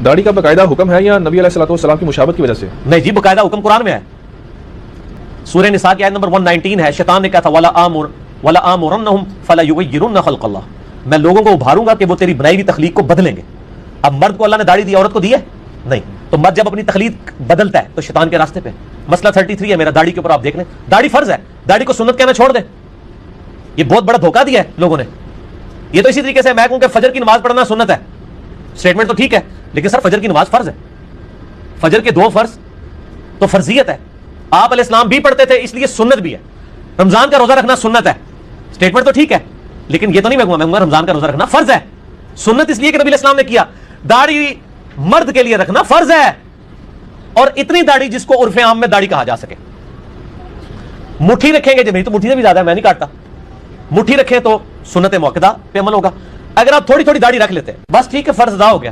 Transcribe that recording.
داڑھی کا باقاعدہ حکم ہے یا نبی علیہ الصلوۃ والسلام کی مشابہت کی وجہ سے؟ نہیں جی، باقاعدہ حکم قرآن میں ہے، سورہ نساء کی آیت نمبر 119 ہے. شیطان نے کہا تھا وَلَا آمُرَنَّهُمْ فَلَا يُغَيِّرُنَّ خَلْقَ اللَّهِ، میں لوگوں کو ابھاروں گا کہ وہ تیری بنائی ہوئی تخلیق کو بدلیں گے. اب مرد کو اللہ نے داڑھی دی، عورت کو دی ہے نہیں، تو مرد جب اپنی تخلیق بدلتا ہے تو شیطان کے راستے پہ. مسئلہ 33 ہے میرا، داڑھی کے اوپر آپ دیکھ لیں، داڑھی فرض ہے، داڑھی کو سنت کہنا چھوڑ دیں. یہ بہت بڑا دھوکہ دیا ہے لوگوں نے. یہ تو اسی طریقے سے میں کہوں کہ فجر کی نماز پڑھنا سنت ہے، اسٹیٹمنٹ تو ٹھیک ہے، لیکن سر فجر کی نماز فرض ہے. فجر کے 2 فرض تو فرضیت ہے، آپ علیہ السلام بھی پڑھتے تھے اس لیے سنت بھی ہے. رمضان کا روزہ رکھنا سنت ہے، اسٹیٹمنٹ تو ٹھیک ہے، لیکن یہ تو نہیں میں کہوں گا رمضان کا روزہ رکھنا فرض ہے. سنت اس لیے کہ نبی علیہ السلام نے کیا. داڑھی مرد کے لیے رکھنا فرض ہے، اور اتنی داڑھی جس کو عرف عام میں داڑھی کہا جا سکے. مٹھی رکھیں گے جب نہیں تو مٹھی سے بھی زیادہ ہے، میں نہیں کاٹتا. مٹھی رکھیں تو سنت موقدہ پہ عمل ہوگا. اگر آپ تھوڑی تھوڑی داڑھی رکھ لیتے ہیں بس ٹھیک ہے، فرض ادا ہو گیا.